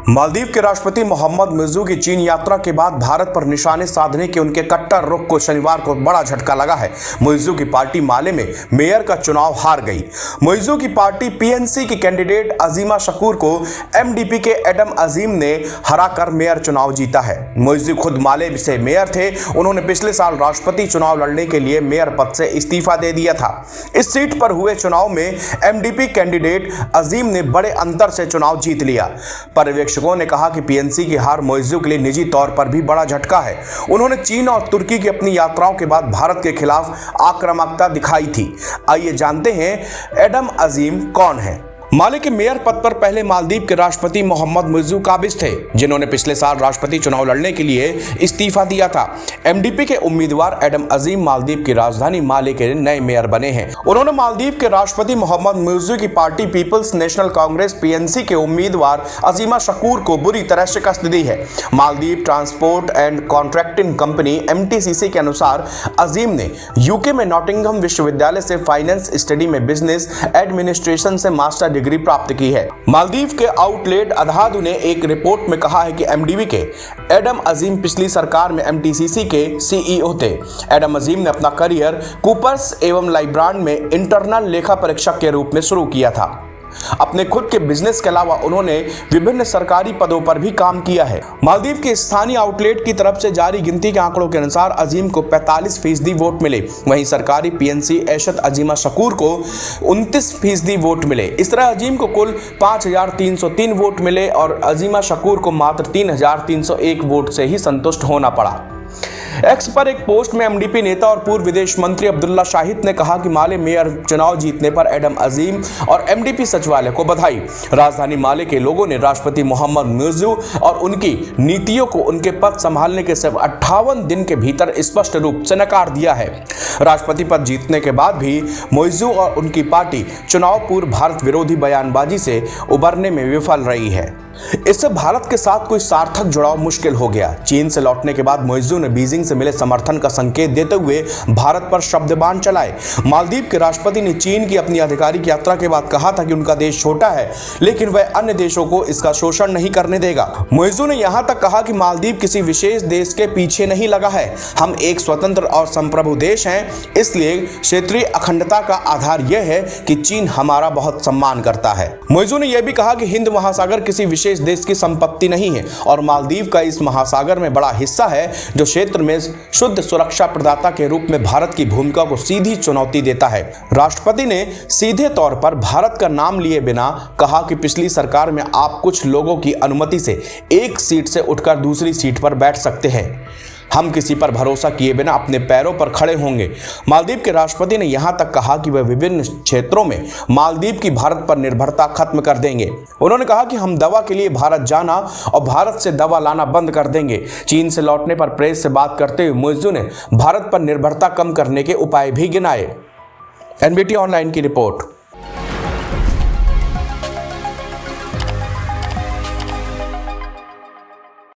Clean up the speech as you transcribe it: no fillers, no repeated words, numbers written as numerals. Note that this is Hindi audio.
मालदीव के राष्ट्रपति मोहम्मद मुइज़्ज़ू की चीन यात्रा के बाद भारत पर निशाने साधने के उनके कट्टर रुख को शनिवार को बड़ा झटका लगा है। मुइज़्ज़ू की पार्टी माले में मेयर का चुनाव हार गई। मुइज़्ज़ू की पार्टी पीएनसी की कैंडिडेट अजीमा शकूर को एमडीपी के एडम अजीम ने हराकर मेयर चुनाव जीता है। मुइज़्ज़ू खुद माले से मेयर थे। उन्होंने पिछले साल राष्ट्रपति चुनाव लड़ने के लिए मेयर पद से इस्तीफा दे दिया था। इस सीट पर हुए चुनाव में एमडीपी कैंडिडेट अजीम ने बड़े अंतर से चुनाव जीत लिया। पर्यवेक्षकों ने कहा कि पीएनसी की हार मुइज़्ज़ू के लिए निजी तौर पर भी बड़ा झटका है। उन्होंने चीन और तुर्की की अपनी यात्राओं के बाद भारत के खिलाफ आक्रामकता दिखाई थी। आइए जानते हैं एडम अजीम कौन है। माले के मेयर पद पर पहले मालदीव के राष्ट्रपति मोहम्मद मुइज़्ज़ू काबिज थे, जिन्होंने पिछले साल राष्ट्रपति चुनाव लड़ने के लिए इस्तीफा दिया था। एमडीपी के उम्मीदवार एडम अजीम मालदीव की राजधानी माले के नए मेयर बने हैं। उन्होंने मालदीव के राष्ट्रपति मोहम्मद मुइज़्ज़ू की party People's National Congress PNC के उम्मीदवार अजीमा शकूर को बुरी तरह शिकस्त दी है। Maldives transport and contracting company MTCC के अनुसार अजीम ने यूके में नॉटिंघम विश्वविद्यालय से फाइनेंस स्टडी में बिजनेस एडमिनिस्ट्रेशन से मास्टर डिग्री प्राप्त की है। मालदीव के आउटलेट अधादु ने एक रिपोर्ट में कहा है कि एमडीवी के एडम अजीम पिछली सरकार में एमटीसीसी के सीईओ थे। एडम अजीम ने अपना करियर कूपर्स एवं लाइब्रांड में इंटरनल लेखा परीक्षक के रूप में शुरू किया था। अपने खुद के बिजनेस के अलावा उन्होंने विभिन्न सरकारी पदों पर भी काम किया है। मालदीव के स्थानीय आउटलेट की तरफ से जारी गिनती के आंकड़ों के अनुसार अजीम को 45% वोट मिले। वहीं सरकारी पीएनसी एशत अजीमा शकूर को 29% वोट मिले। इस तरह अजीम को कुल 5303 वोट मिले और अजीमा शकूर को मात्र 3301 वोट से ही संतुष्ट होना पड़ा। एक्स पर एक पोस्ट में एमडीपी नेता और पूर्व विदेश मंत्री अब्दुल्ला शाहिद ने कहा कि माले मेयर चुनाव जीतने पर एडम अजीम और एमडीपी सचिवालय को बधाई। राजधानी माले के लोगों ने राष्ट्रपति मोहम्मद मुइज़्ज़ू और उनकी नीतियों को उनके पद संभालने के सिर्फ 58 दिन के भीतर स्पष्ट रूप से नकार दिया है। राष्ट्रपति पद जीतने के बाद भी मुइज़्ज़ू और उनकी पार्टी चुनाव पूर्व भारत विरोधी बयानबाजी से उबरने में विफल रही है। इससे भारत के साथ कोई सार्थक जुड़ाव मुश्किल हो गया। चीन से लौटने के बाद मुइज़्ज़ू ने बीजिंग से मिले समर्थन का संकेत देते हुए भारत पर शब्दबाण चलाए। मालदीव के राष्ट्रपति ने चीन की अपनी आधिकारिक यात्रा के बाद कहा था कि उनका देश छोटा है, लेकिन वह अन्य देशों को इसका शोषण नहीं करने देगा। मुइज़्ज़ू ने यहां तक कहा कि मालदीव किसी विशेष देश के पीछे नहीं लगा है। हम एक स्वतंत्र और संप्रभु देश हैं, इसलिए क्षेत्रीय अखंडता का आधार यह है कि चीन हमारा बहुत सम्मान करता है। मुइज़्ज़ू ने यह भी कहा कि हिंद महासागर किसी विशेष देश की संपत्ति नहीं है और मालदीव का इस महासागर में बड़ा हिस्सा है, जो क्षेत्र में शुद्ध सुरक्षा प्रदाता के रूप में भारत की भूमिका को सीधी चुनौती देता है। राष्ट्रपति ने सीधे तौर पर भारत का नाम लिए बिना कहा कि पिछली सरकार में आप कुछ लोगों की अनुमति से एक सीट से उठकर दूसरी सीट पर बैठ सकते हैं। हम किसी पर भरोसा किए बिना अपने पैरों पर खड़े होंगे। मालदीव के राष्ट्रपति ने यहां तक कहा कि वह विभिन्न क्षेत्रों में मालदीव की भारत पर निर्भरता खत्म कर देंगे। उन्होंने कहा कि हम दवा के लिए भारत जाना और भारत से दवा लाना बंद कर देंगे। चीन से लौटने पर प्रेस से बात करते हुए मुइज़्ज़ू ने भारत पर निर्भरता कम करने के उपाय भी गिनाए। एनबीटी ऑनलाइन की रिपोर्ट।